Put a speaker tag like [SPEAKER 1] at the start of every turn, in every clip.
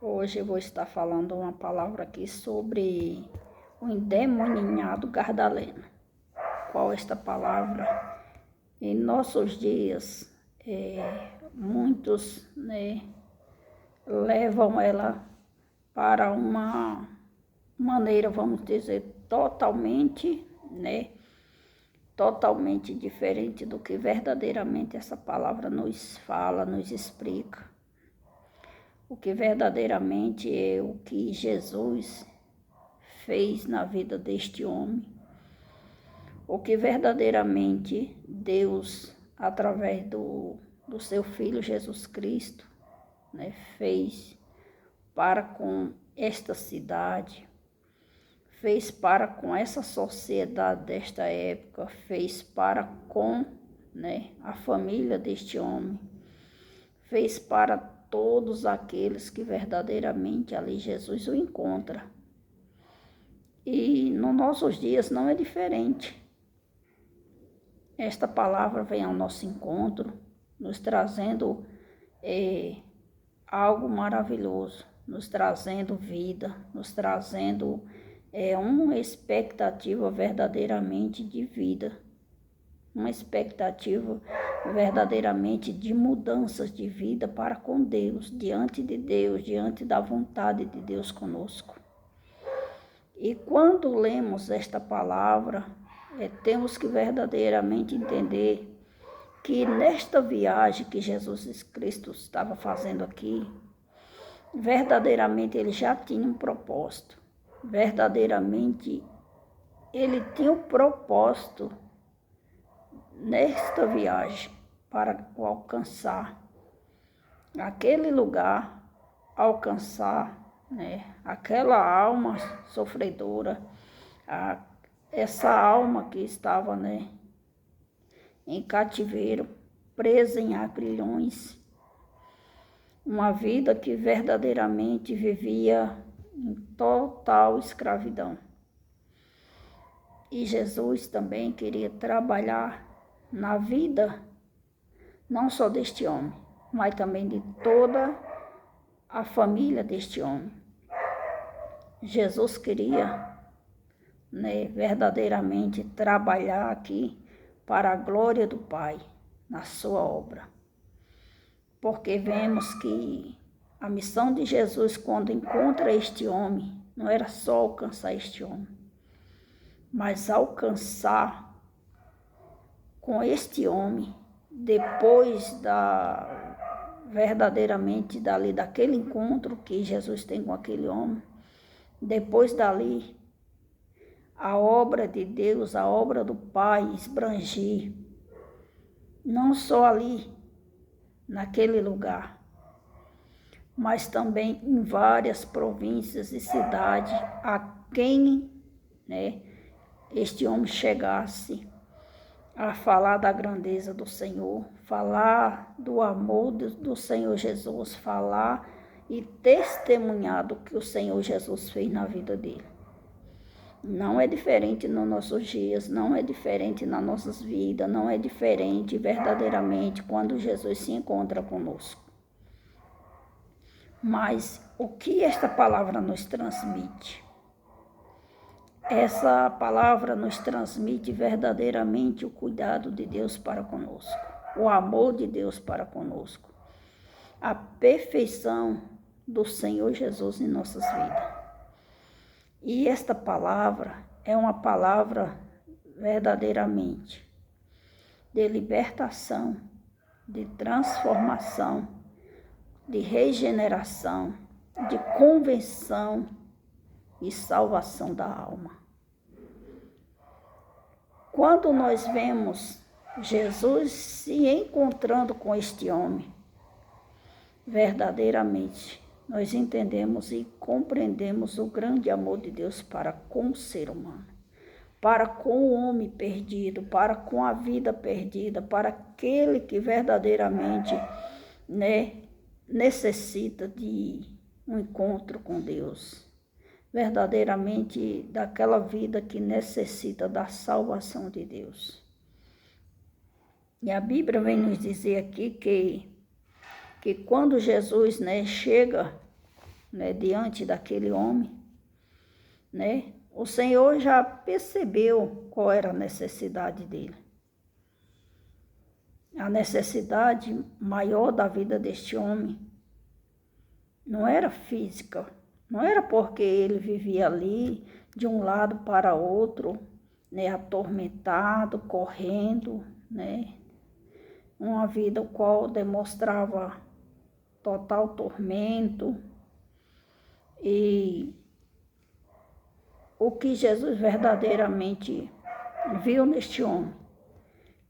[SPEAKER 1] Hoje eu vou estar falando uma palavra aqui sobre o endemoninhado Gardaleno. Qual esta palavra? Em nossos dias, muitos, levam ela para uma maneira, vamos dizer, totalmente diferente do que verdadeiramente essa palavra nos fala, nos explica. O que verdadeiramente é o que Jesus fez na vida deste homem. O que verdadeiramente Deus, através do seu Filho Jesus Cristo, fez para com esta cidade, fez para com essa sociedade desta época, fez para com a família deste homem, fez para todos aqueles que verdadeiramente ali Jesus o encontra. E nos nossos dias não é diferente. Esta palavra vem ao nosso encontro, nos trazendo algo maravilhoso, nos trazendo vida, nos trazendo uma expectativa verdadeiramente de vida, uma expectativa verdadeiramente de mudanças de vida para com Deus, diante da vontade de Deus conosco. E quando lemos esta palavra, temos que verdadeiramente entender que nesta viagem que Jesus Cristo estava fazendo aqui, verdadeiramente ele já tinha um propósito, verdadeiramente ele tinha um propósito nesta viagem para alcançar aquele lugar, alcançar aquela alma sofredora, essa alma que estava em cativeiro, presa em agrilhões, uma vida que verdadeiramente vivia em total escravidão. E Jesus também queria trabalhar na vida, não só deste homem, mas também de toda a família deste homem. Jesus queria verdadeiramente trabalhar aqui para a glória do Pai, na sua obra. Porque vemos que a missão de Jesus, quando encontra este homem, não era só alcançar este homem, mas alcançar com este homem, depois verdadeiramente daquele encontro que Jesus tem com aquele homem, depois dali, a obra de Deus, a obra do Pai esbranger, não só ali, naquele lugar, mas também em várias províncias e cidades, a quem este homem chegasse a falar da grandeza do Senhor, falar do amor do Senhor Jesus, falar e testemunhar do que o Senhor Jesus fez na vida dele. Não é diferente nos nossos dias, não é diferente nas nossas vidas, não é diferente verdadeiramente quando Jesus se encontra conosco. Mas o que esta palavra nos transmite? Essa palavra nos transmite verdadeiramente o cuidado de Deus para conosco, o amor de Deus para conosco, a perfeição do Senhor Jesus em nossas vidas. E esta palavra é uma palavra verdadeiramente de libertação, de transformação, de regeneração, de convenção e salvação da alma. Quando nós vemos Jesus se encontrando com este homem, verdadeiramente nós entendemos e compreendemos o grande amor de Deus para com o ser humano, para com o homem perdido, para com a vida perdida, para aquele que verdadeiramente necessita de um encontro com Deus, verdadeiramente daquela vida que necessita da salvação de Deus. E a Bíblia vem nos dizer aqui que quando Jesus chega né, diante daquele homem, né, o Senhor já percebeu qual era a necessidade dele. A necessidade maior da vida deste homem não era física, não era porque ele vivia ali de um lado para outro, né, atormentado, correndo, né, uma vida qual demonstrava total tormento. E o que Jesus verdadeiramente viu neste homem,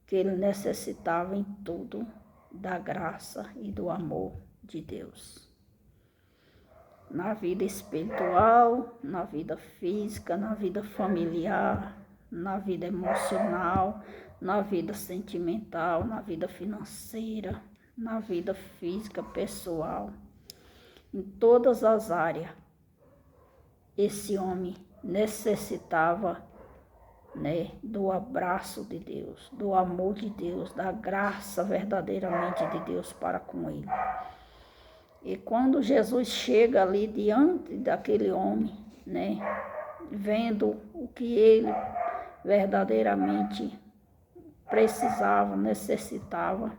[SPEAKER 1] que ele necessitava em tudo da graça e do amor de Deus. Na vida espiritual, na vida física, na vida familiar, na vida emocional, na vida sentimental, na vida financeira, na vida física, pessoal. Em todas as áreas, esse homem necessitava, né, do abraço de Deus, do amor de Deus, da graça verdadeiramente de Deus para com ele. E quando Jesus chega ali diante daquele homem, né, vendo o que ele verdadeiramente precisava, necessitava,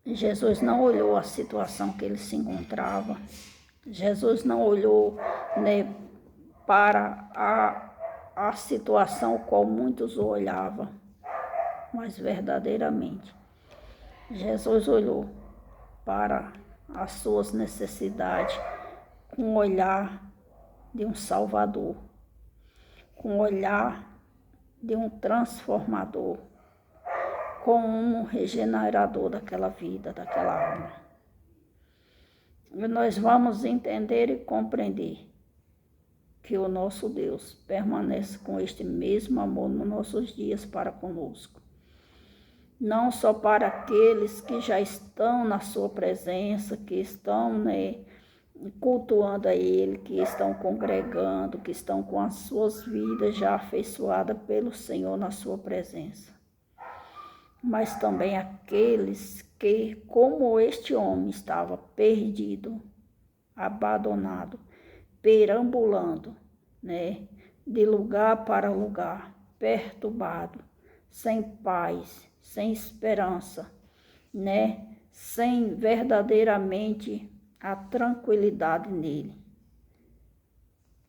[SPEAKER 1] Jesus não olhou a situação que ele se encontrava. Jesus não olhou, né, para a situação qual muitos olhavam, mas verdadeiramente Jesus olhou para as suas necessidades com o olhar de um Salvador, com o olhar de um transformador, com um regenerador daquela vida, daquela alma. E nós vamos entender e compreender que o nosso Deus permanece com este mesmo amor nos nossos dias para conosco. Não só para aqueles que já estão na sua presença, que estão, né, cultuando a Ele, que estão congregando, que estão com as suas vidas já afeiçoadas pelo Senhor na sua presença. Mas também aqueles que, como este homem, estava perdido, abandonado, perambulando, né, de lugar para lugar, perturbado, sem paz, sem esperança, né, sem verdadeiramente a tranquilidade nele,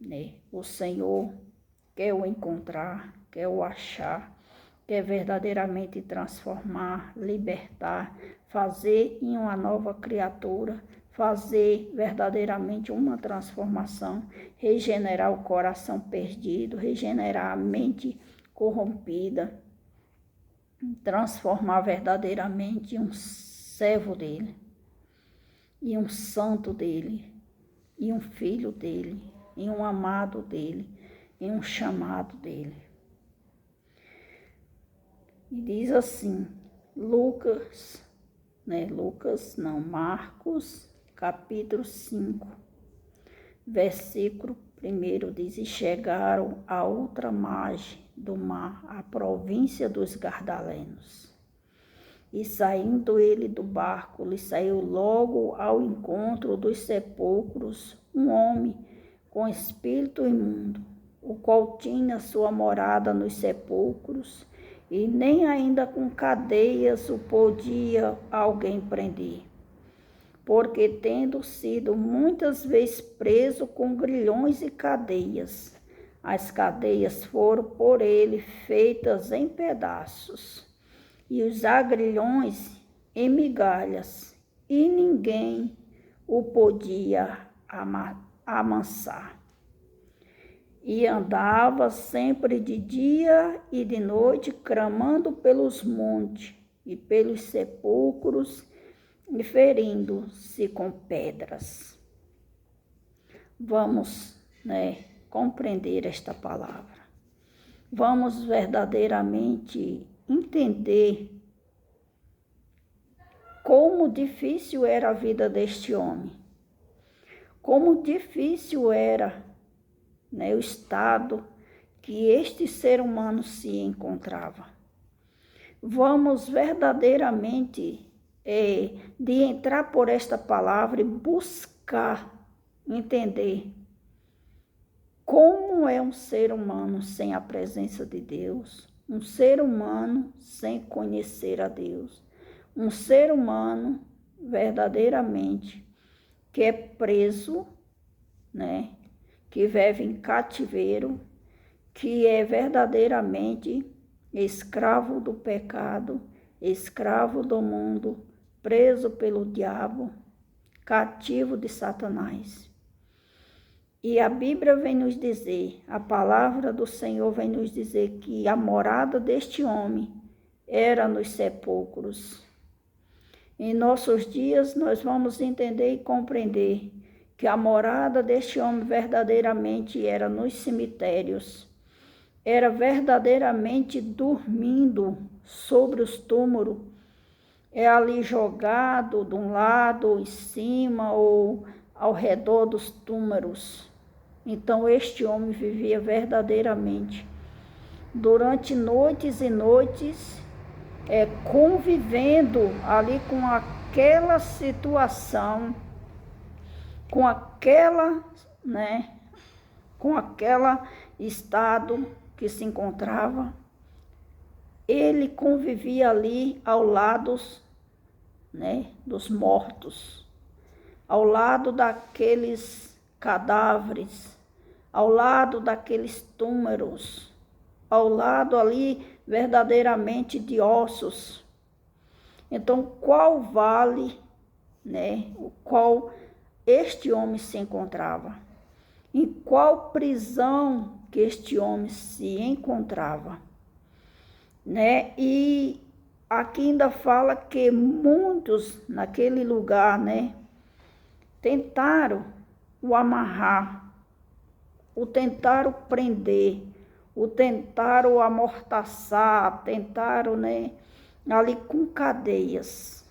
[SPEAKER 1] né? O Senhor quer o encontrar, quer o achar, quer verdadeiramente transformar, libertar, fazer em uma nova criatura, fazer verdadeiramente uma transformação, regenerar o coração perdido, regenerar a mente corrompida, transformar verdadeiramente em um servo dele, e um santo dele, e um filho dele, e um amado dele, e um chamado dele. E diz assim, Marcos, capítulo 5, versículo 1, diz, e chegaram à outra margem do mar, a província dos Gadarenos. E saindo ele do barco, lhe saiu logo ao encontro dos sepulcros um homem com espírito imundo, o qual tinha sua morada nos sepulcros, e nem ainda com cadeias o podia alguém prender, porque tendo sido muitas vezes preso com grilhões e cadeias, as cadeias foram por ele feitas em pedaços, e os agrilhões em migalhas, e ninguém o podia amansar. E andava sempre de dia e de noite, clamando pelos montes e pelos sepulcros, e ferindo-se com pedras. Vamos, né, compreender esta palavra. Vamos verdadeiramente entender como difícil era a vida deste homem, como difícil era, né, o estado que este ser humano se encontrava. Vamos verdadeiramente de entrar por esta palavra e buscar buscar entender como é um ser humano sem a presença de Deus, um ser humano sem conhecer a Deus, um ser humano verdadeiramente que é preso, né? Que vive em cativeiro, que é verdadeiramente escravo do pecado, escravo do mundo, preso pelo diabo, cativo de Satanás. E a Bíblia vem nos dizer, a palavra do Senhor vem nos dizer que a morada deste homem era nos sepulcros. Em nossos dias nós vamos entender e compreender que a morada deste homem verdadeiramente era nos cemitérios, era verdadeiramente dormindo sobre os túmulos, é ali jogado de um lado, em cima ou ao redor dos túmulos. Então este homem vivia verdadeiramente durante noites e noites, convivendo ali com aquela situação, com aquela, né, com aquela estado que se encontrava. Ele convivia ali ao lado, né, dos mortos, ao lado daqueles cadáveres, ao lado daqueles túmulos, ao lado ali verdadeiramente de ossos. Então, qual vale, né, o qual este homem se encontrava? Em qual prisão que este homem se encontrava? Né? E aqui ainda fala que muitos naquele lugar, né, tentaram o amarrar, o tentaram prender, o tentaram amordaçar, tentaram, né, ali com cadeias,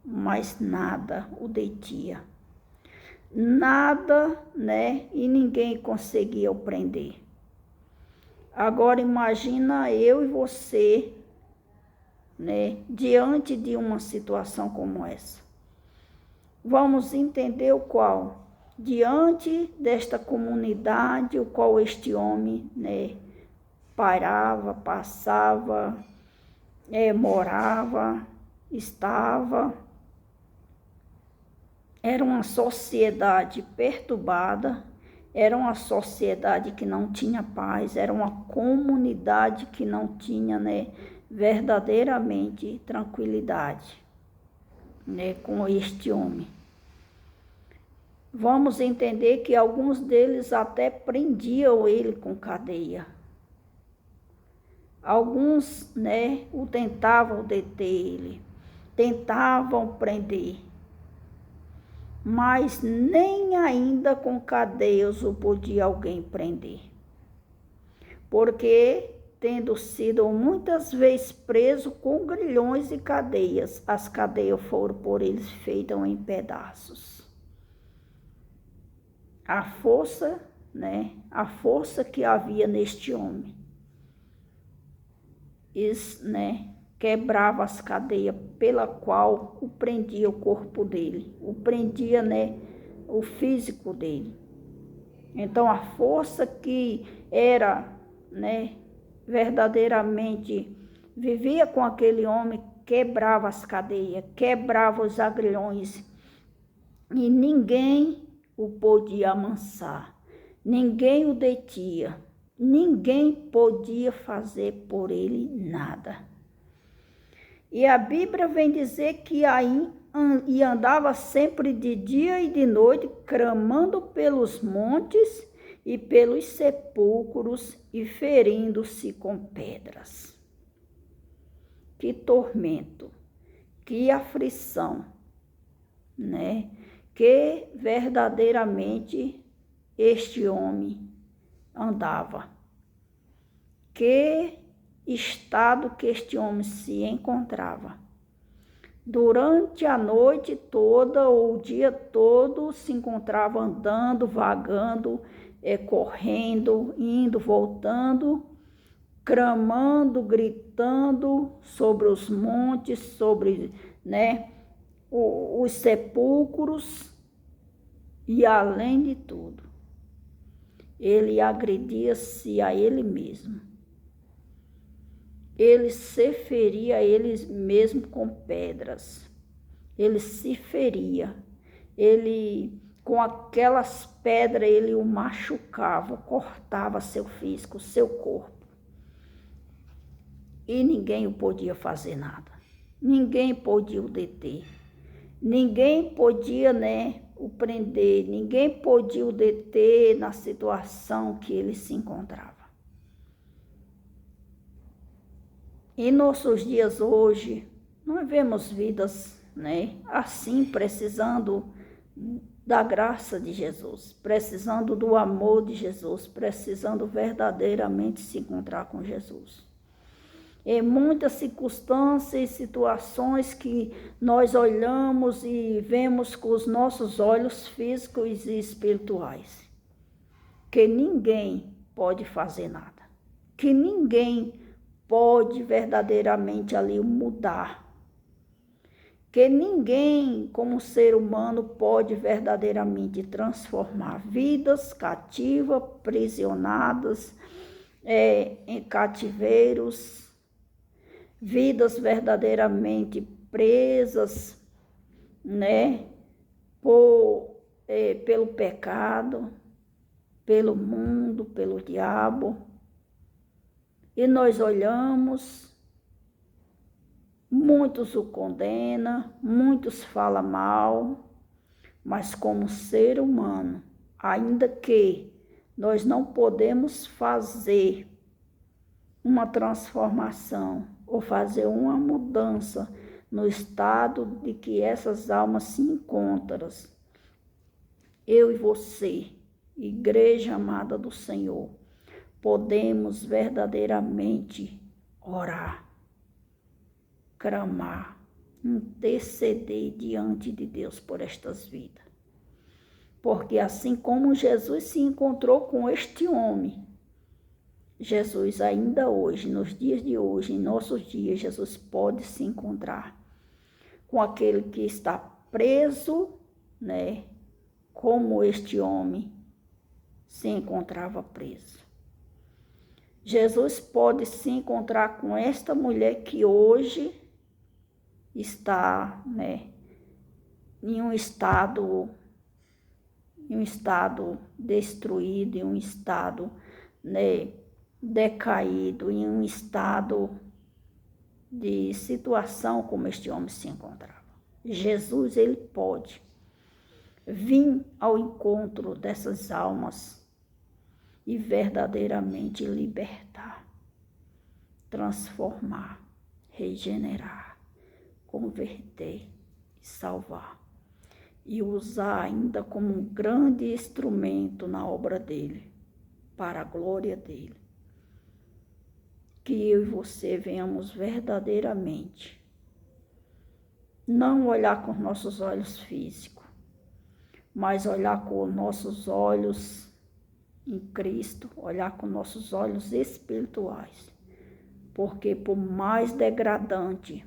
[SPEAKER 1] mas nada o detinha, nada, né, e ninguém conseguia o prender. Agora imagina eu e você, né, diante de uma situação como essa. Vamos entender o qual, diante desta comunidade, o qual este homem, né, parava, passava, morava, estava. Era uma sociedade perturbada, era uma sociedade que não tinha paz, era uma comunidade que não tinha, né, verdadeiramente tranquilidade, né, com este homem. Vamos entender que alguns deles até prendiam ele com cadeia. Alguns, né, o tentavam deter ele, tentavam prender, mas nem ainda com cadeias o podia alguém prender. Porque, tendo sido muitas vezes preso com grilhões e cadeias, as cadeias foram por eles feitas em pedaços. A força, né, a força que havia neste homem, né, quebrava as cadeias pela qual o prendia o corpo dele, o prendia, né, o físico dele. Então a força que era, né, verdadeiramente vivia com aquele homem, quebrava as cadeias, quebrava os agrilhões, e ninguém o podia amansar, ninguém o detinha, ninguém podia fazer por ele nada. E a Bíblia vem dizer que aí andava sempre de dia e de noite, clamando pelos montes e pelos sepulcros e ferindo-se com pedras. Que tormento, que aflição, né? Que verdadeiramente este homem andava. Que estado que este homem se encontrava. Durante a noite toda ou o dia todo se encontrava andando, vagando, correndo, indo, voltando, clamando, gritando sobre os montes, sobre, né, os os sepulcros e, além de tudo, ele agredia-se a ele mesmo. Ele se feria a ele mesmo com pedras. Ele se feria. Ele, com aquelas pedras, ele o machucava, cortava seu físico, seu corpo. E ninguém o podia fazer nada. Ninguém podia o deter. Ninguém podia, o prender. Ninguém podia o deter na situação que ele se encontrava. Em nossos dias hoje, nós vemos vidas, assim, precisando da graça de Jesus, precisando do amor de Jesus, precisando verdadeiramente se encontrar com Jesus. Em muitas circunstâncias e situações que nós olhamos e vemos com os nossos olhos físicos e espirituais, que ninguém pode fazer nada, que ninguém pode verdadeiramente ali mudar, que ninguém como ser humano pode verdadeiramente transformar vidas cativas, aprisionadas, em cativeiros, vidas verdadeiramente presas, pelo pecado, pelo mundo, pelo diabo. E nós olhamos, muitos o condenam, muitos falam mal, mas como ser humano, ainda que nós não podemos fazer uma transformação ou fazer uma mudança no estado de que essas almas se encontram, eu e você, igreja amada do Senhor, podemos verdadeiramente orar, clamar, interceder diante de Deus por estas vidas. Porque assim como Jesus se encontrou com este homem, Jesus ainda hoje, nos dias de hoje, em nossos dias, Jesus pode se encontrar com aquele que está preso, como este homem se encontrava preso. Jesus pode se encontrar com esta mulher que hoje está, em um estado destruído, em um estado, decaído, em um estado de situação como este homem se encontrava. Jesus, ele pode vir ao encontro dessas almas e verdadeiramente libertar, transformar, regenerar, converter e salvar. E usar ainda como um grande instrumento na obra dele, para a glória dele. Que eu e você venhamos verdadeiramente não olhar com nossos olhos físicos, mas olhar com nossos olhos em Cristo, olhar com nossos olhos espirituais. Porque por mais degradante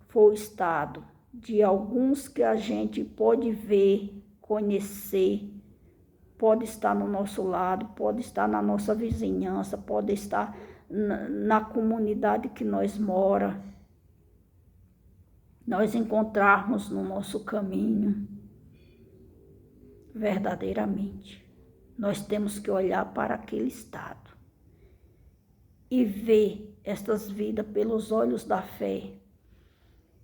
[SPEAKER 1] for o estado de alguns que a gente pode ver, conhecer, pode estar no nosso lado, pode estar na nossa vizinhança, pode estar na comunidade que nós mora, nós encontrarmos no nosso caminho, verdadeiramente. Nós temos que olhar para aquele estado e ver estas vidas pelos olhos da fé,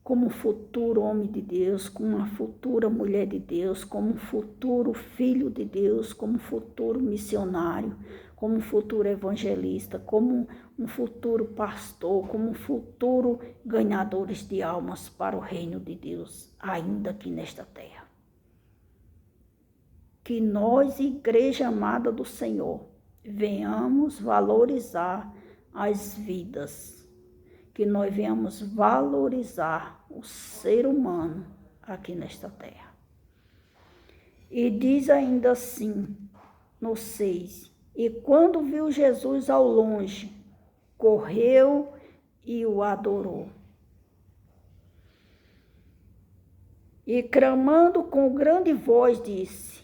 [SPEAKER 1] como um futuro homem de Deus, como uma futura mulher de Deus, como um futuro filho de Deus, como um futuro missionário, como um futuro evangelista, como um futuro pastor, como um futuro ganhadores de almas para o reino de Deus, ainda aqui nesta terra. Que nós, igreja amada do Senhor, venhamos valorizar as vidas, que nós venhamos valorizar o ser humano aqui nesta terra. E diz ainda assim, no 6, e quando viu Jesus ao longe, correu e o adorou. E clamando com grande voz disse: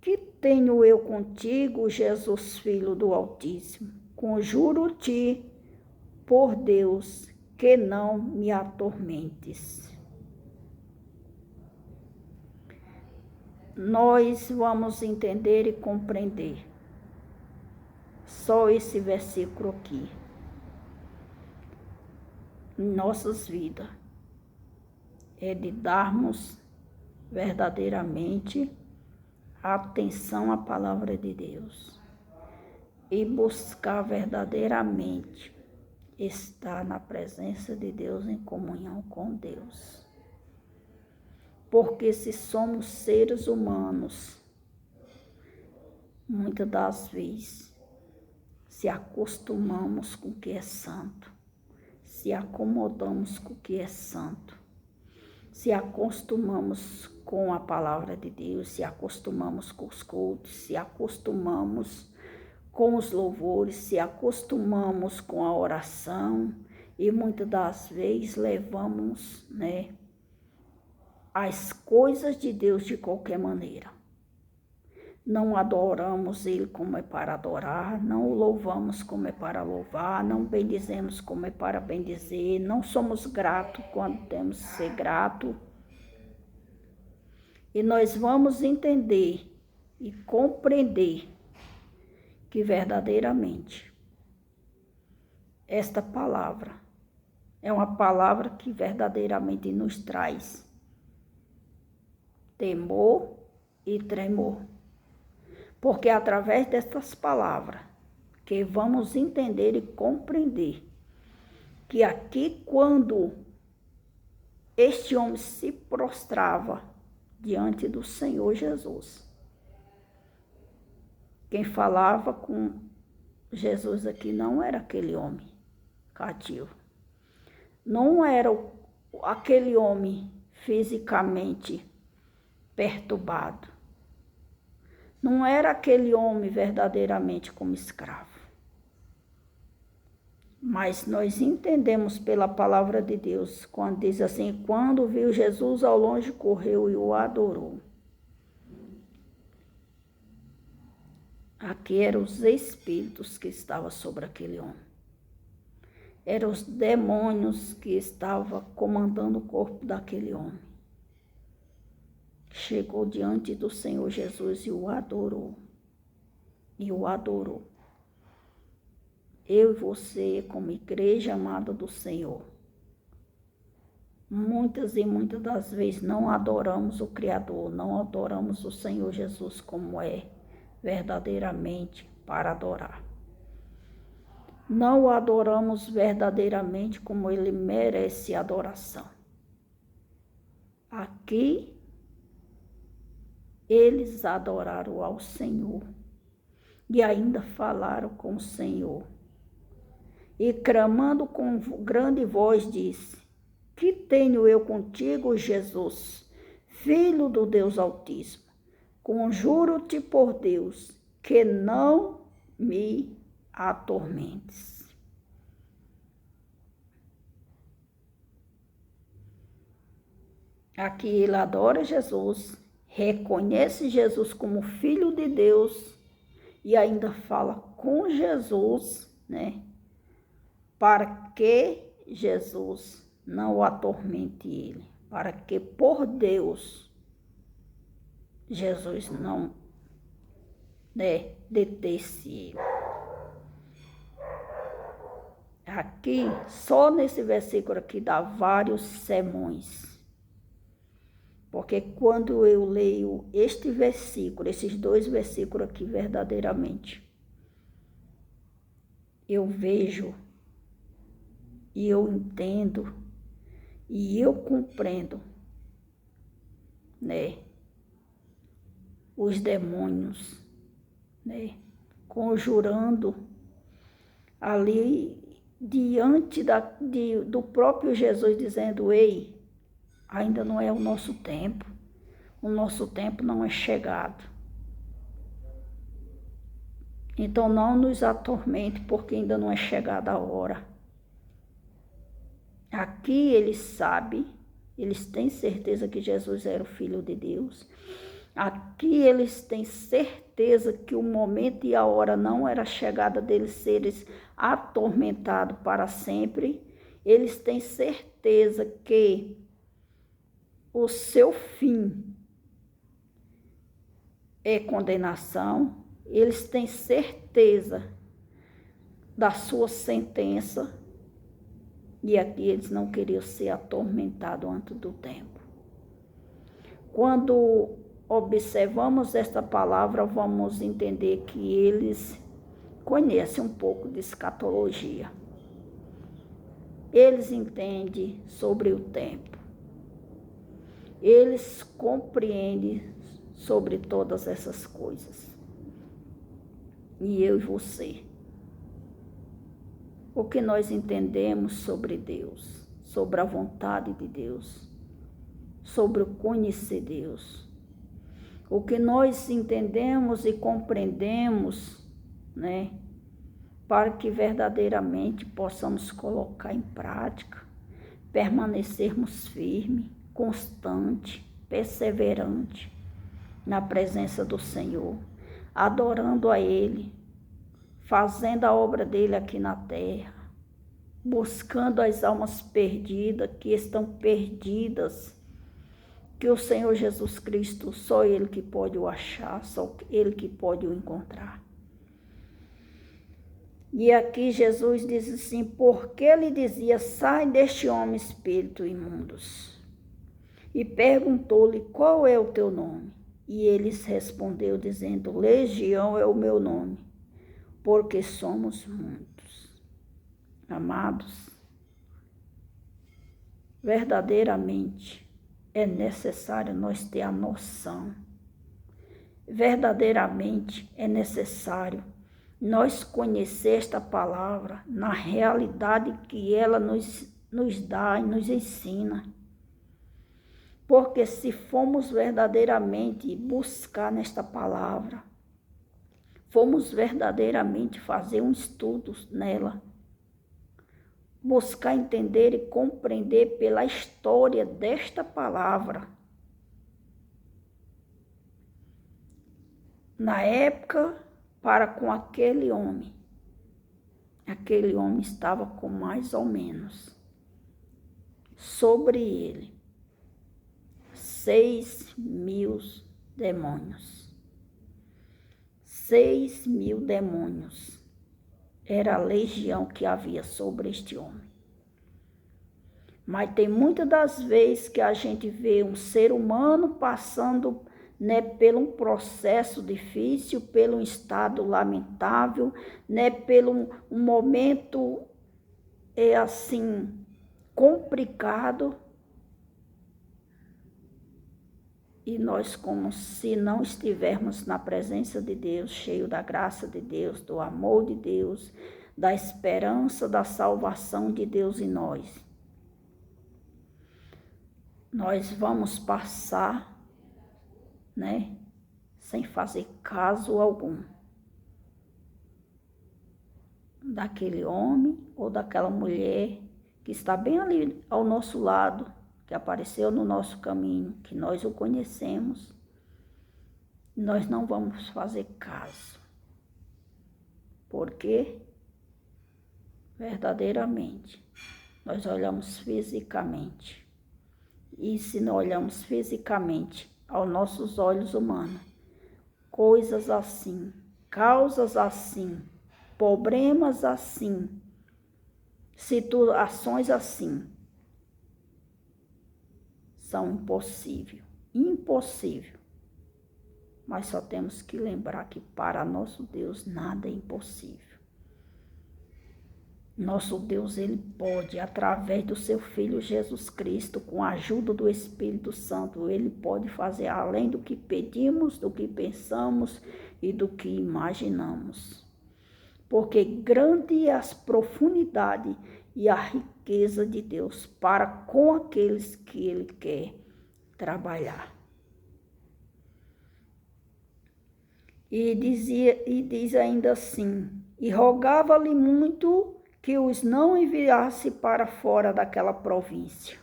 [SPEAKER 1] Que tenho eu contigo, Jesus, Filho do Altíssimo? Conjuro-te, por Deus, que não me atormentes. Nós vamos entender e compreender só esse versículo aqui em nossas vidas. É de darmos verdadeiramente atenção à palavra de Deus e buscar verdadeiramente estar na presença de Deus, em comunhão com Deus. Porque se somos seres humanos, muitas das vezes se acostumamos com o que é santo, se acomodamos com o que é santo, se acostumamos com a palavra de Deus, se acostumamos com os cultos, se acostumamos com os louvores, se acostumamos com a oração e muitas das vezes levamos, as coisas de Deus de qualquer maneira. Não adoramos Ele como é para adorar, não o louvamos como é para louvar, não bendizemos como é para bendizer, não somos gratos quando temos que ser gratos. E nós vamos entender e compreender que verdadeiramente esta palavra é uma palavra que verdadeiramente nos traz temor e tremor. Porque é através destas palavras que vamos entender e compreender que aqui, quando este homem se prostrava diante do Senhor Jesus, quem falava com Jesus aqui não era aquele homem cativo, não era aquele homem fisicamente perturbado, não era aquele homem verdadeiramente como escravo. Mas nós entendemos pela palavra de Deus, quando diz assim: quando viu Jesus ao longe, correu e o adorou. Aqui eram os espíritos que estavam sobre aquele homem. Eram os demônios que estavam comandando o corpo daquele homem. Chegou diante do Senhor Jesus e o adorou. E o adorou. Eu e você, como igreja amada do Senhor, muitas e muitas das vezes não adoramos o Criador, não adoramos o Senhor Jesus como é verdadeiramente para adorar. Não o adoramos verdadeiramente como ele merece adoração. Aqui, eles adoraram ao Senhor e ainda falaram com o Senhor. E clamando com grande voz disse: Que tenho eu contigo, Jesus, Filho do Deus Altíssimo? Conjuro-te por Deus, que não me atormentes. Aqui ele adora Jesus, reconhece Jesus como Filho de Deus e ainda fala com Jesus, para que Jesus não o atormente ele, para que por Deus Jesus não detesse ele. Aqui, só nesse versículo aqui, dá vários sermões. Porque quando eu leio este versículo, esses dois versículos aqui verdadeiramente, eu vejo e eu entendo e eu compreendo, os demônios, conjurando ali diante do próprio Jesus, dizendo: ei, ainda não é o nosso tempo não é chegado. Então não nos atormente, porque ainda não é chegada a hora. Aqui ele sabe Eles têm certeza que Jesus era o Filho de Deus. Aqui eles têm certeza que o momento e a hora não era a chegada deles serem atormentados para sempre. Eles têm certeza que o seu fim é condenação. Eles têm certeza da sua sentença. E aqui eles não queriam ser atormentados antes do tempo. Quando observamos esta palavra, vamos entender que eles conhecem um pouco de escatologia. Eles entendem sobre o tempo. Eles compreendem sobre todas essas coisas. E eu e você. O que nós entendemos sobre Deus, sobre a vontade de Deus, sobre o conhecer Deus. O que nós entendemos e compreendemos, né, para que verdadeiramente possamos colocar em prática, permanecermos firmes, constante, perseverante na presença do Senhor, adorando a Ele, fazendo a obra dele aqui na terra, buscando as almas perdidas, que estão perdidas, que o Senhor Jesus Cristo, só Ele que pode o achar, só Ele que pode o encontrar. E aqui Jesus diz assim, porque ele dizia, sai deste homem espírito imundos. E perguntou-lhe, qual é o teu nome? E eles respondeu dizendo, Legião é o meu nome, porque somos muitos. Amados, verdadeiramente é necessário nós ter a noção. Verdadeiramente é necessário nós conhecer esta palavra na realidade que ela nos dá e nos ensina. Porque se formos verdadeiramente buscar nesta palavra, formos verdadeiramente fazer um estudo nela, buscar entender e compreender pela história desta palavra. Na época, para com aquele homem estava com mais ou menos sobre ele 6.000 demônios. 6.000 demônios era a legião que havia sobre este homem. Mas tem muitas das vezes que a gente vê um ser humano passando, né, por um processo difícil, pelo um estado lamentável, né, pelo um momento assim complicado. E nós, como se não estivermos na presença de Deus, cheio da graça de Deus, do amor de Deus, da esperança da salvação de Deus em nós, nós vamos passar, né, sem fazer caso algum daquele homem ou daquela mulher que está bem ali ao nosso lado, que apareceu no nosso caminho, que nós o conhecemos, nós não vamos fazer caso. Porque, verdadeiramente, nós olhamos fisicamente. E se não olhamos fisicamente aos nossos olhos humanos, coisas assim, causas assim, problemas assim, situações assim, são impossível. Mas só temos que lembrar que para nosso Deus nada é impossível. Nosso Deus, Ele pode, através do seu Filho Jesus Cristo, com a ajuda do Espírito Santo, Ele pode fazer além do que pedimos, do que pensamos e do que imaginamos. Porque grande é as profundidades e a riqueza de Deus para com aqueles que Ele quer trabalhar. E diz ainda assim, e rogava-lhe muito que os não enviasse para fora daquela província.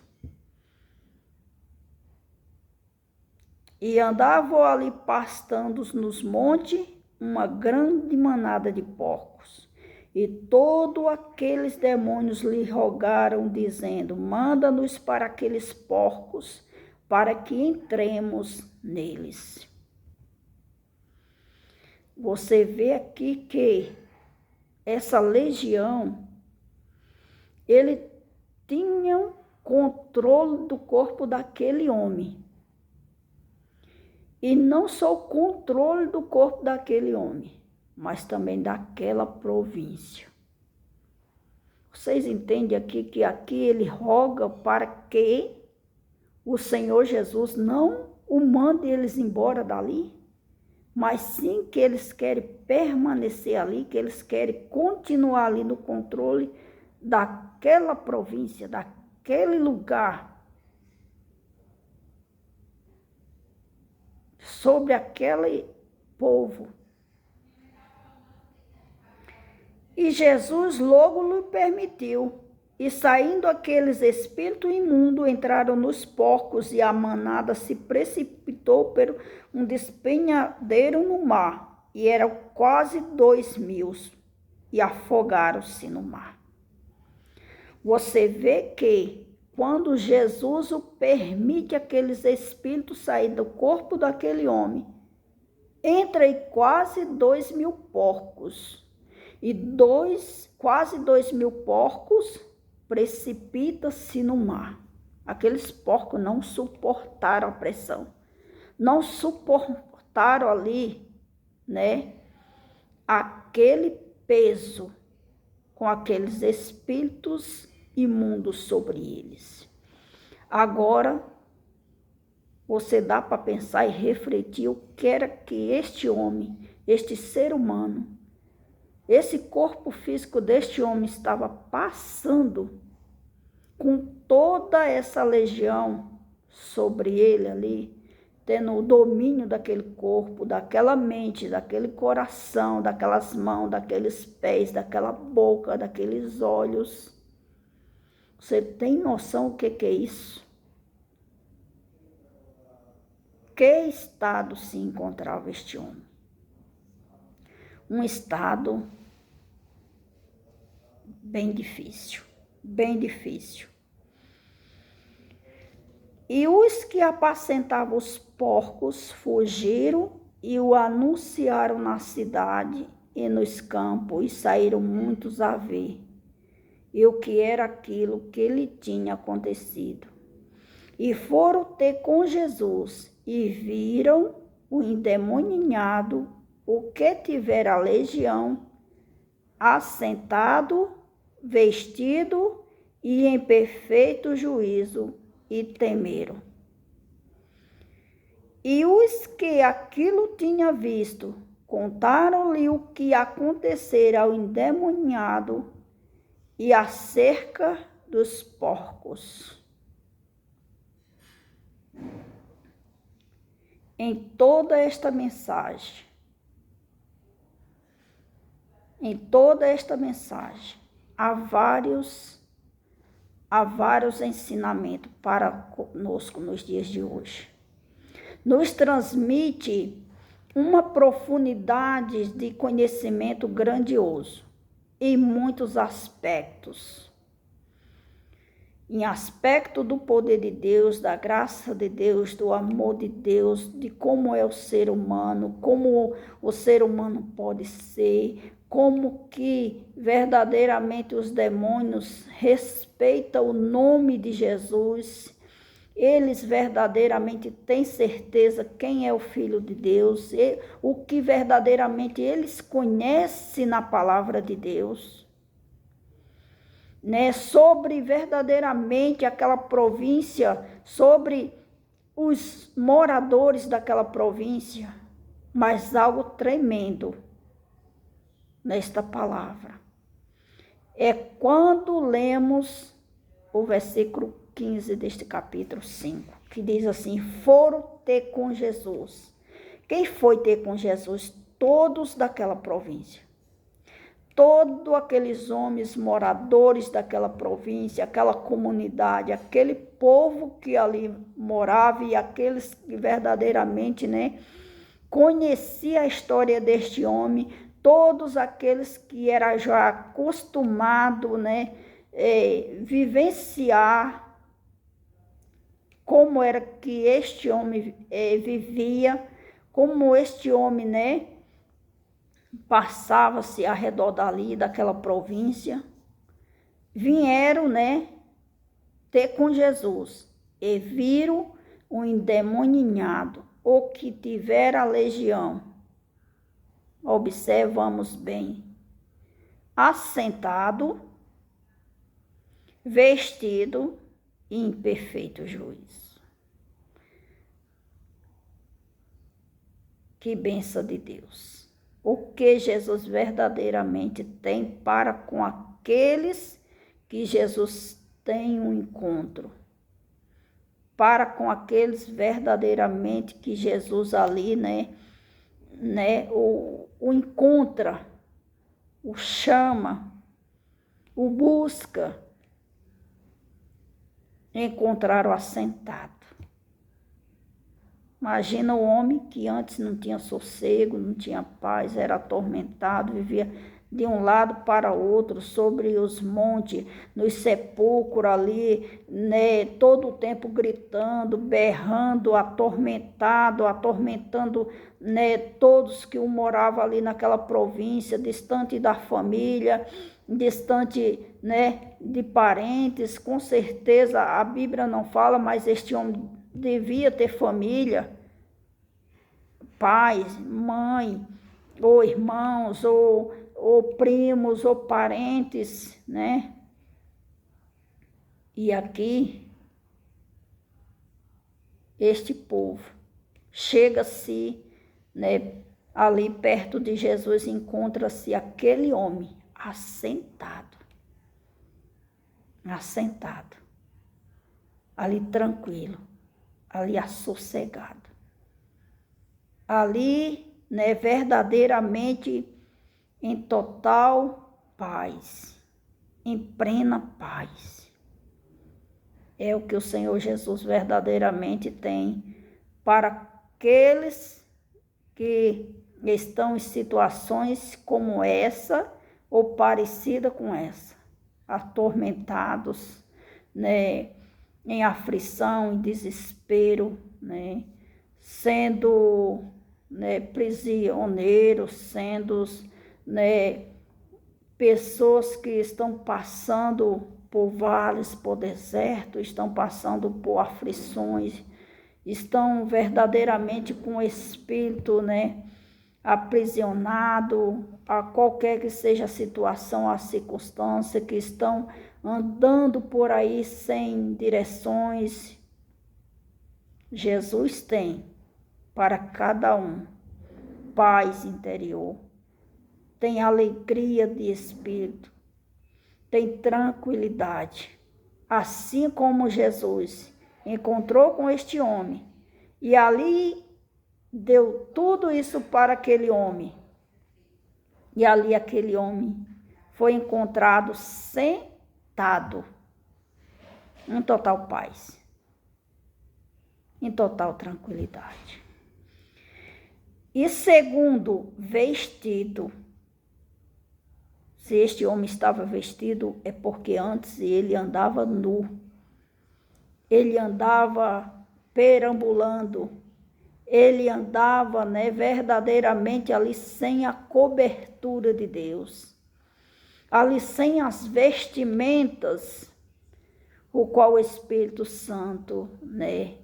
[SPEAKER 1] E andavam ali pastando nos montes uma grande manada de porcos. E todos aqueles demônios lhe rogaram, dizendo: manda-nos para aqueles porcos, para que entremos neles. Você vê aqui que essa legião, ele tinha controle do corpo daquele homem. E não só o controle do corpo daquele homem, mas também daquela província. Vocês entendem aqui que aqui ele roga para que o Senhor Jesus não o mande eles embora dali, mas sim que eles querem permanecer ali, que eles querem continuar ali no controle daquela província, daquele lugar, sobre aquele povo. E Jesus logo lhe permitiu. E saindo aqueles espíritos imundos, entraram nos porcos, e a manada se precipitou por um despenhadeiro no mar. E eram quase 2.000, e afogaram-se no mar. Você vê que quando Jesus o permite aqueles espíritos sair do corpo daquele homem, entra aí quase 2.000 porcos. E quase 2.000 porcos precipita-se no mar. Aqueles porcos não suportaram a pressão, não suportaram ali, né, aquele peso com aqueles espíritos imundos sobre eles. Agora, você dá para pensar e refletir o que era que este homem, este ser humano, esse corpo físico deste homem estava passando com toda essa legião sobre ele ali, tendo o domínio daquele corpo, daquela mente, daquele coração, daquelas mãos, daqueles pés, daquela boca, daqueles olhos. Você tem noção o que é isso? Que estado se encontrava este homem? Um estado bem difícil, bem difícil. E os que apacentavam os porcos fugiram e o anunciaram na cidade e nos campos, e saíram muitos a ver e o que era aquilo que lhe tinha acontecido. E foram ter com Jesus e viram o endemoniado, o que tivera a legião, assentado, vestido e em perfeito juízo, e temeram. E os que aquilo tinham visto, contaram-lhe o que acontecera ao endemoniado e acerca dos porcos. Em toda esta mensagem, há vários ensinamentos para conosco nos dias de hoje. Nos transmite uma profundidade de conhecimento grandioso em muitos aspectos. Em aspecto do poder de Deus, da graça de Deus, do amor de Deus, de como é o ser humano, como o ser humano pode ser, como que verdadeiramente os demônios respeitam o nome de Jesus, eles verdadeiramente têm certeza quem é o Filho de Deus, o que verdadeiramente eles conhecem na palavra de Deus, né? Sobre verdadeiramente aquela província, sobre os moradores daquela província, mas algo tremendo nesta palavra é quando lemos o versículo 15 deste capítulo 5, que diz assim: foram ter com Jesus. Quem foi ter com Jesus? Todos daquela província. todos aqueles homens moradores daquela província, aquela comunidade, aquele povo que ali morava e aqueles que verdadeiramente, né, conhecia a história deste homem, todos aqueles que eram já acostumados, né, vivenciar como era que este homem vivia, como este homem, né, passava-se ao redor dali, daquela província, vieram, né, ter com Jesus e viram o endemoninhado, o que tivera a legião. Observamos bem, assentado, vestido e em perfeito juízo. Que bênção de Deus! O que Jesus verdadeiramente tem para com aqueles que Jesus tem um encontro. Para com aqueles verdadeiramente que Jesus ali, né, o encontra, o chama, o busca. Encontraram assentado. Imagina o homem que antes não tinha sossego, não tinha paz, era atormentado, vivia de um lado para outro, sobre os montes, nos sepulcros ali, né, todo o tempo gritando, berrando, atormentando, né, todos que moravam ali naquela província, distante da família, distante, né, de parentes. Com certeza a Bíblia não fala, mas este homem devia ter família, pais, mãe, ou irmãos, ou primos, ou parentes, né? E aqui, este povo chega-se, né, ali perto de Jesus, encontra-se aquele homem assentado, ali tranquilo, ali assossegado, ali, né, verdadeiramente em total paz, em plena paz. É o que o Senhor Jesus verdadeiramente tem para aqueles que estão em situações como essa ou parecida com essa, atormentados, né, em aflição, em desespero, né, sendo, né, prisioneiros, sendo, né, pessoas que estão passando por vales, por deserto, estão passando por aflições, estão verdadeiramente com o espírito, né, aprisionado a qualquer que seja a situação, a circunstância, que estão andando por aí sem direções. Jesus tem para cada um paz interior, tem alegria de espírito, tem tranquilidade. Assim como Jesus encontrou com este homem e ali deu tudo isso para aquele homem, e ali aquele homem foi encontrado sentado, em total paz, em total tranquilidade. E segundo, vestido. Se este homem estava vestido, é porque antes ele andava nu. Ele andava perambulando. Ele andava, né, verdadeiramente ali sem a cobertura de Deus. Ali sem as vestimentas, o qual o Espírito Santo, né,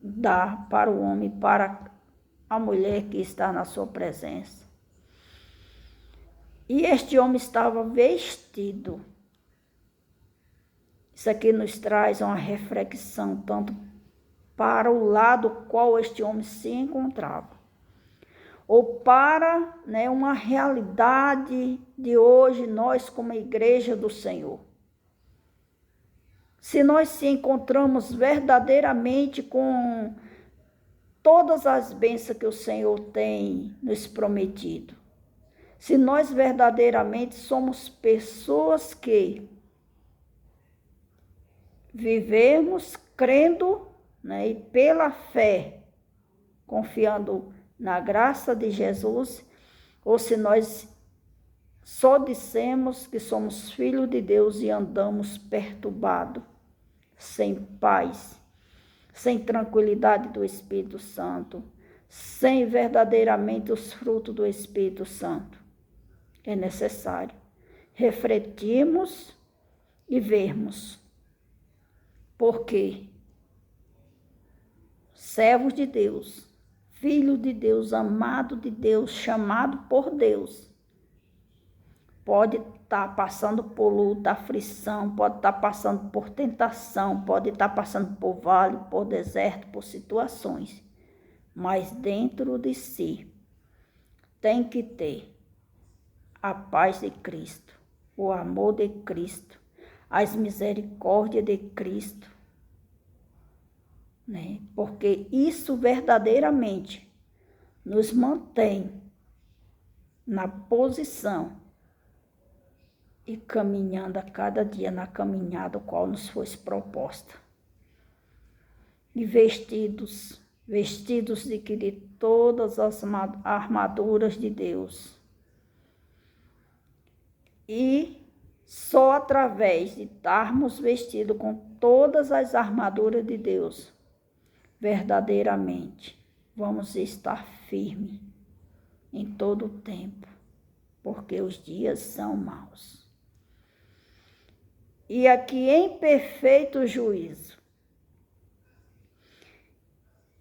[SPEAKER 1] dá para o homem, para a mulher que está na sua presença. E este homem estava vestido. Isso aqui nos traz uma reflexão tanto para o lado qual este homem se encontrava, ou para, né, uma realidade de hoje, nós como igreja do Senhor. Se nós se encontramos verdadeiramente com todas as bênçãos que o Senhor tem nos prometido, Se nós verdadeiramente somos pessoas que vivemos crendo, né, e pela fé, confiando na graça de Jesus, ou se nós só dissemos que somos filhos de Deus e andamos perturbados, sem paz, sem tranquilidade do Espírito Santo, sem verdadeiramente os frutos do Espírito Santo. É necessário refletirmos e vermos, porque servos de Deus, filho de Deus, amado de Deus, chamado por Deus, pode estar passando por luta, aflição, pode estar passando por tentação, pode estar passando por vale, por deserto, por situações, mas dentro de si tem que ter a paz de Cristo, o amor de Cristo, as misericórdias de Cristo, né? Porque isso verdadeiramente nos mantém na posição e caminhando a cada dia na caminhada qual nos foi proposta. E vestidos de todas as armaduras de Deus. E só através de estarmos vestidos com todas as armaduras de Deus, verdadeiramente, vamos estar firmes em todo o tempo, porque os dias são maus. E aqui em perfeito juízo.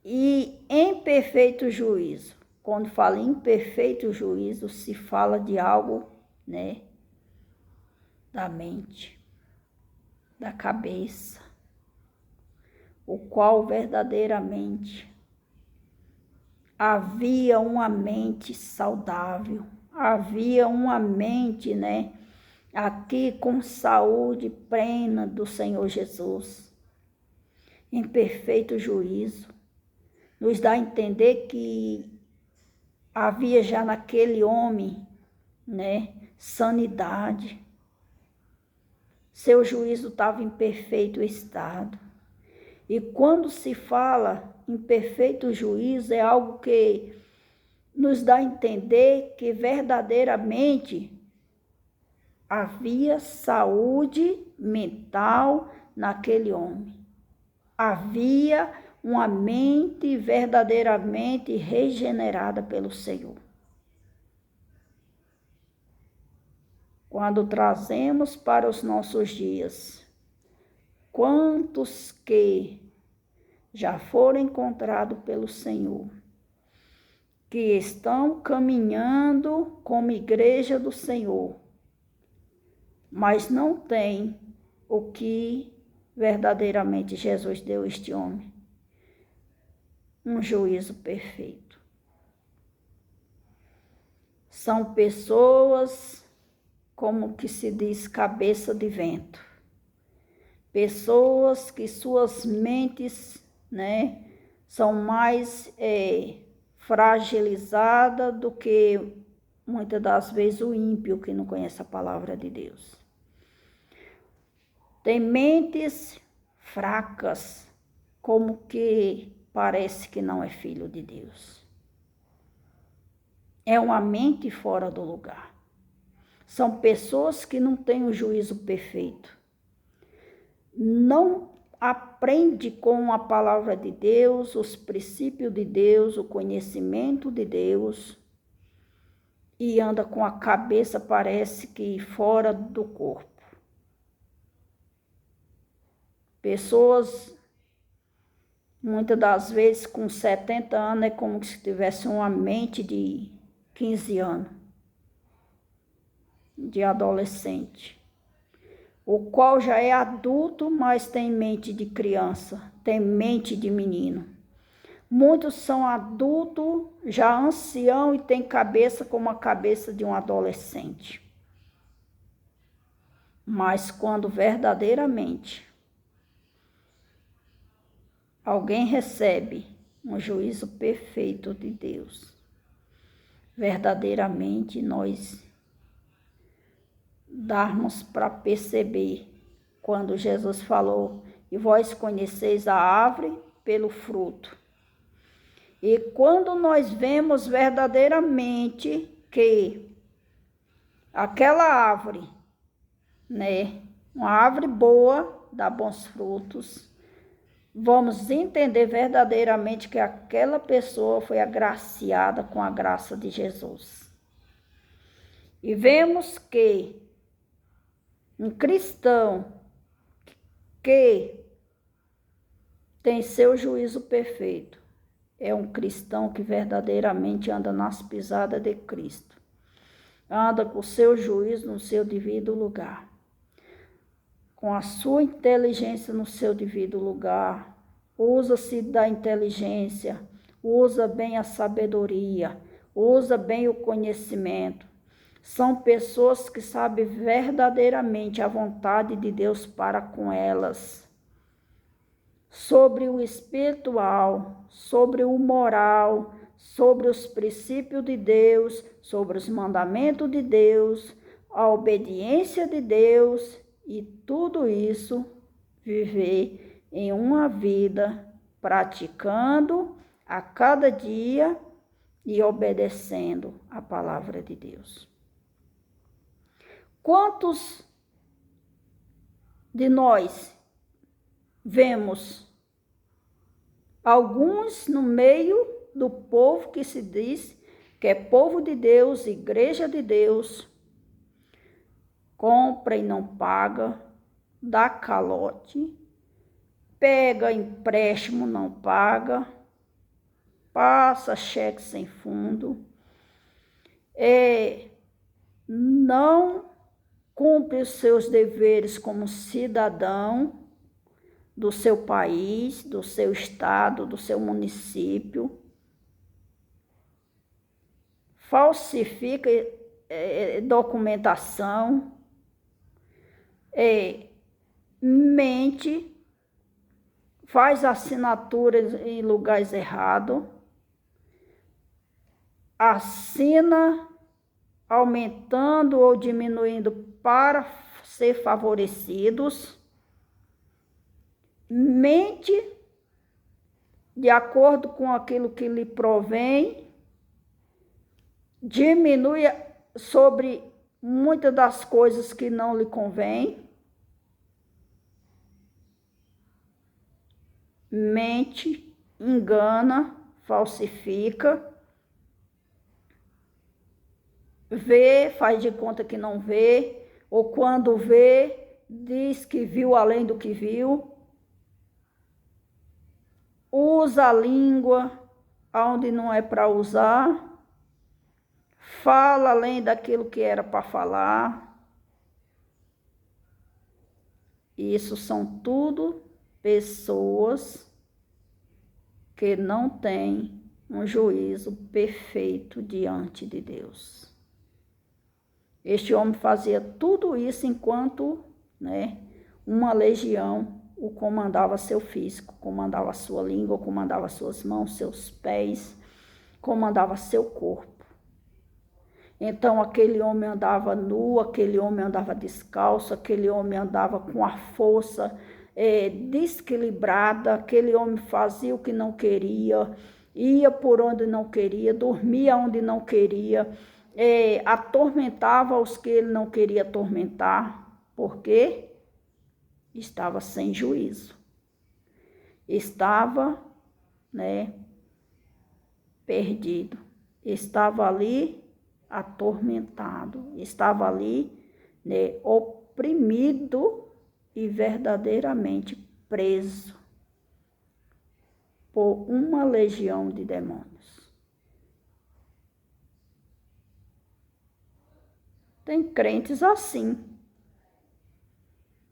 [SPEAKER 1] E em perfeito juízo, quando fala em perfeito juízo, se fala de algo, né, da mente, da cabeça, o qual verdadeiramente havia uma mente saudável, havia uma mente, né, aqui com saúde plena do Senhor Jesus, em perfeito juízo, nos dá a entender que havia já naquele homem, né, sanidade, seu juízo estava em perfeito estado. E quando se fala em perfeito juízo, é algo que nos dá a entender que verdadeiramente havia saúde mental naquele homem. Havia uma mente verdadeiramente regenerada pelo Senhor. Quando trazemos para os nossos dias, quantos que já foram encontrados pelo Senhor, que estão caminhando como igreja do Senhor, mas não tem o que verdadeiramente Jesus deu a este homem, um juízo perfeito. São pessoas, como que se diz, cabeça de vento. Pessoas que suas mentes, né, são mais fragilizadas do que muitas das vezes o ímpio que não conhece a palavra de Deus. Tem mentes fracas, como que parece que não é filho de Deus. É uma mente fora do lugar. São pessoas que não têm o juízo perfeito. Não aprende com a palavra de Deus, os princípios de Deus, o conhecimento de Deus, e anda com a cabeça, parece que fora do corpo. Pessoas, muitas das vezes, com 70 anos, é como se tivesse uma mente de 15 anos, de adolescente, o qual já é adulto, mas tem mente de criança, tem mente de menino. Muitos são adultos, já ancião, e tem cabeça como a cabeça de um adolescente. Mas quando verdadeiramente alguém recebe um juízo perfeito de Deus, verdadeiramente nós darmos para perceber quando Jesus falou: e vós conheceis a árvore pelo fruto. E quando nós vemos verdadeiramente que aquela árvore, né, uma árvore boa, dá bons frutos, vamos entender verdadeiramente que aquela pessoa foi agraciada com a graça de Jesus. E vemos que um cristão que tem seu juízo perfeito é um cristão que verdadeiramente anda nas pisadas de Cristo. Anda com o seu juízo no seu devido lugar. Com a sua inteligência no seu devido lugar. Usa-se da inteligência. Usa bem a sabedoria. Usa bem o conhecimento. São pessoas que sabem verdadeiramente a vontade de Deus para com elas. Sobre o espiritual, sobre o moral, sobre os princípios de Deus, sobre os mandamentos de Deus, a obediência de Deus e tudo isso viver em uma vida praticando a cada dia e obedecendo a palavra de Deus. Quantos de nós vemos alguns no meio do povo que se diz que é povo de Deus, igreja de Deus, compra e não paga, dá calote, pega empréstimo, não paga, passa cheque sem fundo, não cumpre os seus deveres como cidadão do seu país, do seu estado, do seu município, falsifica documentação, mente, faz assinaturas em lugares errados, assina aumentando ou diminuindo para ser favorecidos, mente de acordo com aquilo que lhe provém, diminui sobre muitas das coisas que não lhe convém, mente, engana, falsifica, vê, faz de conta que não vê, ou quando vê, diz que viu além do que viu, usa a língua onde não é para usar, fala além daquilo que era para falar. Isso são tudo pessoas que não têm um juízo perfeito diante de Deus. Este homem fazia tudo isso enquanto, uma legião o comandava seu físico, comandava sua língua, comandava suas mãos, seus pés, comandava seu corpo. Então aquele homem andava nu, aquele homem andava descalço, aquele homem andava com a força desequilibrada, aquele homem fazia o que não queria, ia por onde não queria, dormia onde não queria, atormentava os que ele não queria atormentar, porque estava sem juízo, estava, perdido, estava ali atormentado, estava ali, oprimido e verdadeiramente preso por uma legião de demônios. Tem crentes assim.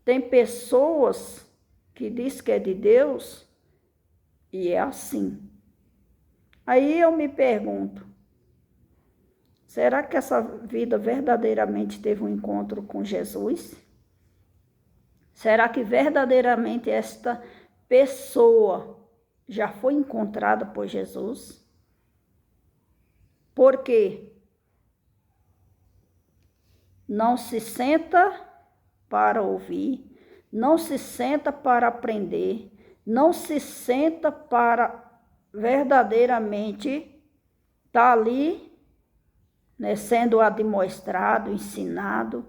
[SPEAKER 1] Tem pessoas que diz que é de Deus e é assim. Aí eu me pergunto, será que essa vida verdadeiramente teve um encontro com Jesus? Será que verdadeiramente esta pessoa já foi encontrada por Jesus? Por quê? não se senta para ouvir, não se senta para aprender, não se senta para verdadeiramente estar ali, né, sendo admoestrado, ensinado,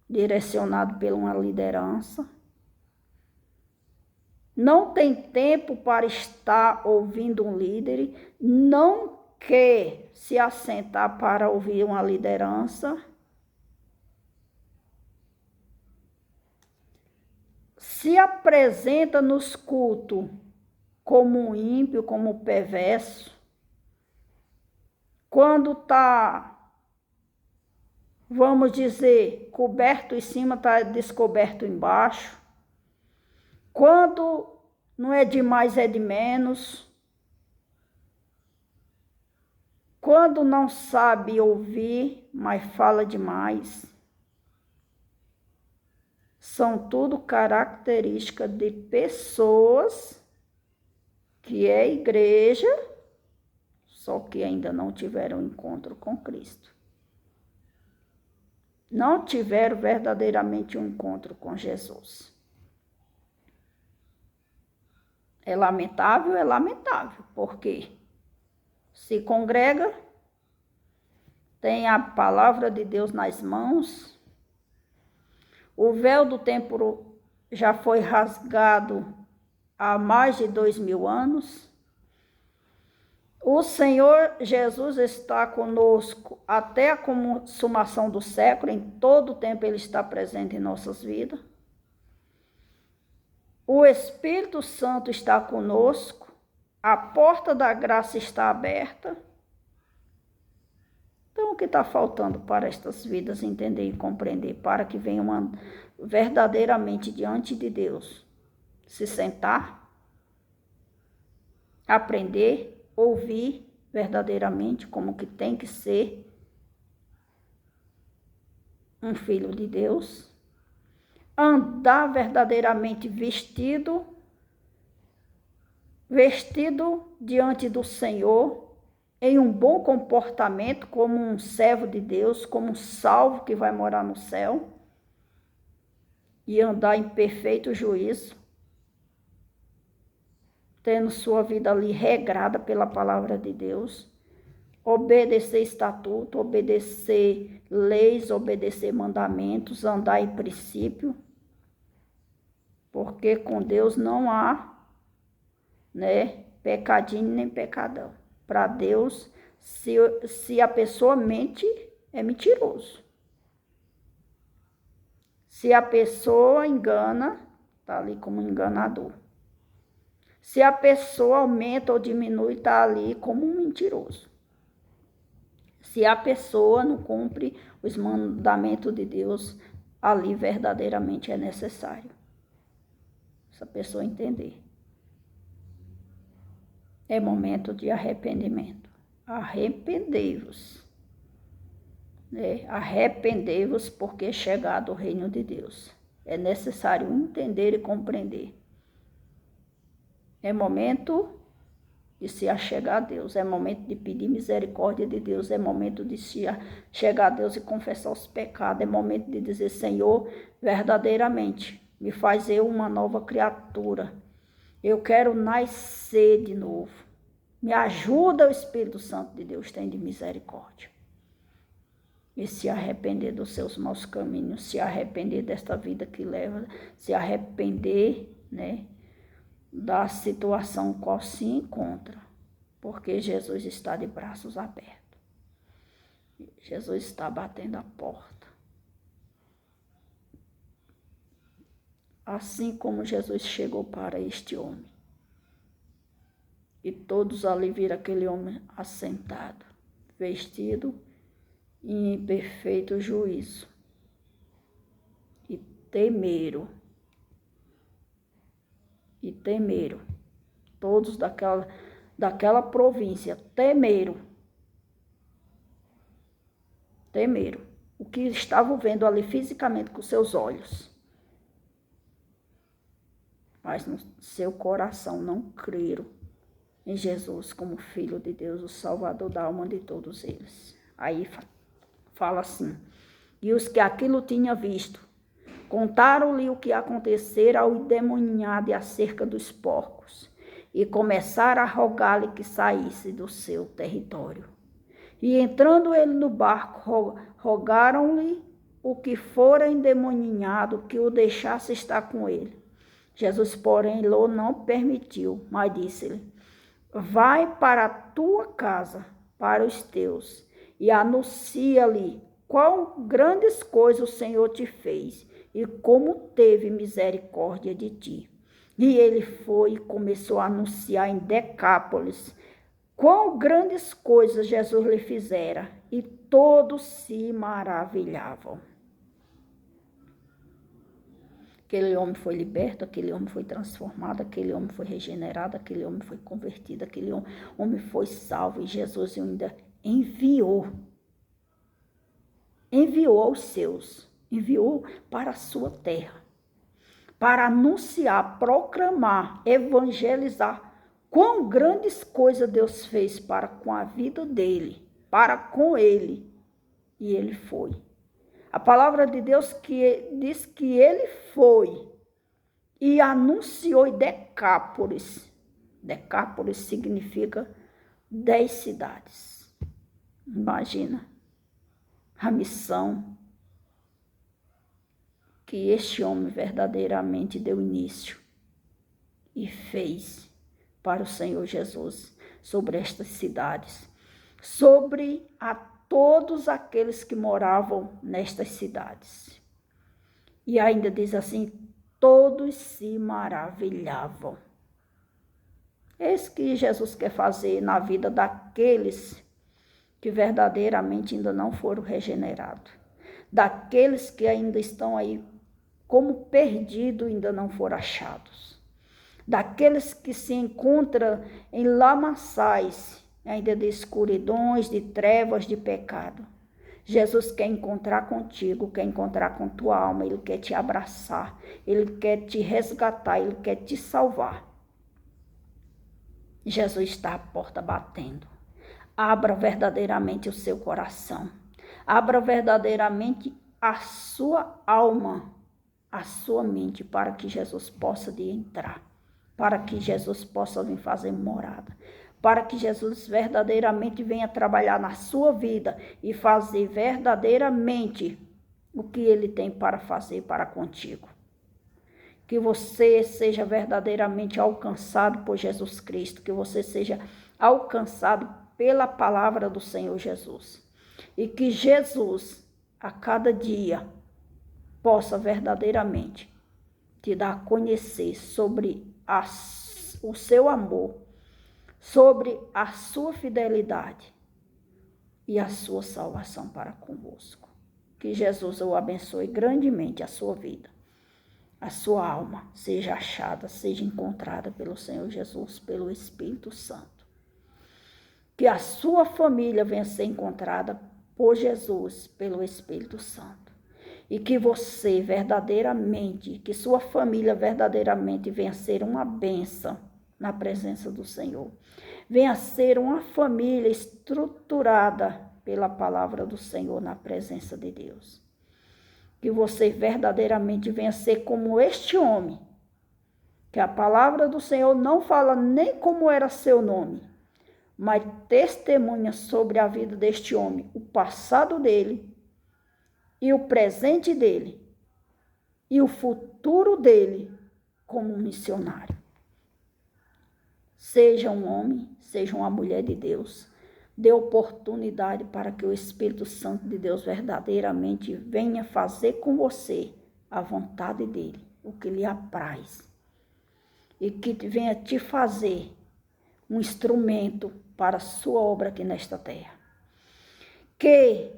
[SPEAKER 1] direcionado por uma liderança. Não tem tempo para estar ouvindo um líder, não quer se assentar para ouvir uma liderança. Se apresenta nos cultos como um ímpio, como um perverso. Quando está, vamos dizer, coberto em cima, está descoberto embaixo. Quando não é de mais, é de menos. Quando não sabe ouvir, mas fala demais. São tudo características de pessoas que é igreja, só que ainda não tiveram encontro com Cristo. Não tiveram verdadeiramente um encontro com Jesus. É lamentável, porque se congrega, tem a palavra de Deus nas mãos, o véu do templo já foi rasgado há mais de 2000 anos, o Senhor Jesus está conosco até a consumação do século, em todo o tempo Ele está presente em nossas vidas. O Espírito Santo está conosco, a porta da graça está aberta. Então, o que está faltando para estas vidas entender e compreender, para que venham verdadeiramente diante de Deus, se sentar, aprender, ouvir verdadeiramente como que tem que ser um filho de Deus, andar verdadeiramente vestido diante do Senhor, em um bom comportamento, como um servo de Deus, como um salvo que vai morar no céu, e andar em perfeito juízo, tendo sua vida ali regrada pela palavra de Deus, obedecer estatuto, obedecer leis, obedecer mandamentos, andar em princípio, porque com Deus não há, né, pecadinho nem pecadão. Para Deus, se a pessoa mente, é mentiroso. Se a pessoa engana, está ali como enganador. Se a pessoa aumenta ou diminui, está ali como um mentiroso. Se a pessoa não cumpre os mandamentos de Deus, ali verdadeiramente é necessário essa pessoa entender. É momento de arrependimento. Arrependei-vos. Né? Arrependei-vos, porque é chegado o reino de Deus. É necessário entender e compreender. É momento de se achegar a Deus. É momento de pedir misericórdia de Deus. É momento de se chegar a Deus e confessar os pecados. É momento de dizer, Senhor, verdadeiramente, me faz eu uma nova criatura. Eu quero nascer de novo. Me ajuda, o Espírito Santo de Deus, tem de misericórdia. E se arrepender dos seus maus caminhos, se arrepender desta vida que leva, se arrepender, né, da situação qual se encontra. Porque Jesus está de braços abertos. Jesus está batendo a porta. Assim como Jesus chegou para este homem. E todos ali viram aquele homem assentado, vestido em perfeito juízo. E temeram. Todos daquela província temeram. O que estavam vendo ali fisicamente com seus olhos. Mas no seu coração não creram em Jesus como Filho de Deus, o Salvador da alma de todos eles. Aí fala assim, e os que aquilo tinham visto contaram-lhe o que acontecera ao endemoniado acerca dos porcos, e começaram a rogar-lhe que saísse do seu território. E entrando ele no barco, rogaram-lhe o que fora endemoniado que o deixasse estar com ele. Jesus, porém, lhe não permitiu, mas disse-lhe: vai para a tua casa, para os teus, e anuncia-lhe quão grandes coisas o Senhor te fez, e como teve misericórdia de ti. E ele foi e começou a anunciar em Decápolis quão grandes coisas Jesus lhe fizera, e todos se maravilhavam. Aquele homem foi liberto, aquele homem foi transformado, aquele homem foi regenerado, aquele homem foi convertido, aquele homem foi salvo, e Jesus ainda enviou aos seus, enviou para a sua terra, para anunciar, proclamar, evangelizar quão grandes coisas Deus fez para com a vida dele, para com ele. E ele foi. A palavra de Deus diz que ele foi e anunciou em Decápolis. Decápolis significa 10 cidades. Imagina a missão que este homem verdadeiramente deu início e fez para o Senhor Jesus sobre estas cidades, sobre a todos aqueles que moravam nestas cidades. E ainda diz assim, todos se maravilhavam. É isso que Jesus quer fazer na vida daqueles que verdadeiramente ainda não foram regenerados, daqueles que ainda estão aí como perdidos, ainda não foram achados, daqueles que se encontram em lamaçais, ainda de escuridões, de trevas, de pecado. Jesus quer encontrar contigo, quer encontrar com tua alma, ele quer te abraçar, ele quer te resgatar, ele quer te salvar. Jesus está à porta batendo. Abra verdadeiramente o seu coração. Abra verdadeiramente a sua alma, a sua mente, para que Jesus possa de entrar, para que Jesus possa vir fazer morada, para que Jesus verdadeiramente venha trabalhar na sua vida e fazer verdadeiramente o que ele tem para fazer para contigo. Que você seja verdadeiramente alcançado por Jesus Cristo, que você seja alcançado pela palavra do Senhor Jesus. E que Jesus, a cada dia, possa verdadeiramente te dar a conhecer sobre o seu amor, sobre a sua fidelidade e a sua salvação para convosco. Que Jesus o abençoe grandemente a sua vida, a sua alma seja achada, seja encontrada pelo Senhor Jesus, pelo Espírito Santo. Que a sua família venha ser encontrada por Jesus, pelo Espírito Santo. E que você verdadeiramente, que sua família verdadeiramente venha ser uma bênção na presença do Senhor. Venha ser uma família estruturada pela palavra do Senhor na presença de Deus. Que você verdadeiramente venha ser como este homem, que a palavra do Senhor não fala nem como era seu nome, mas testemunha sobre a vida deste homem, o passado dele, e o presente dele, e o futuro dele como um missionário. Seja um homem, seja uma mulher de Deus, dê oportunidade para que o Espírito Santo de Deus verdadeiramente venha fazer com você a vontade dele, o que lhe apraz, e que venha te fazer um instrumento para a sua obra aqui nesta terra. Que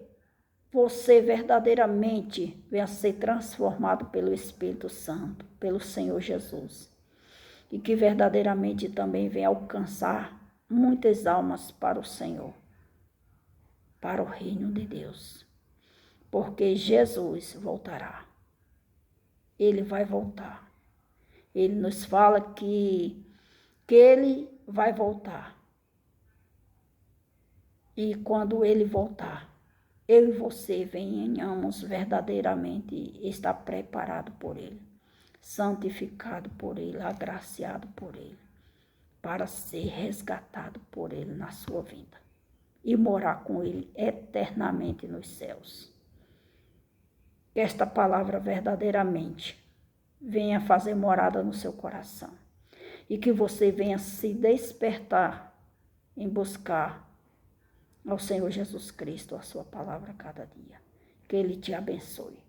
[SPEAKER 1] você verdadeiramente venha ser transformado pelo Espírito Santo, pelo Senhor Jesus. E que verdadeiramente também venha alcançar muitas almas para o Senhor, para o reino de Deus. Porque Jesus voltará. Ele vai voltar. Ele nos fala que ele vai voltar. E quando ele voltar, eu e você venhamos verdadeiramente estar preparado por Ele, santificado por Ele, agraciado por Ele, para ser resgatado por Ele na sua vida e morar com Ele eternamente nos céus. Que esta palavra verdadeiramente venha fazer morada no seu coração e que você venha se despertar em buscar ao Senhor Jesus Cristo a sua palavra cada dia. Que Ele te abençoe.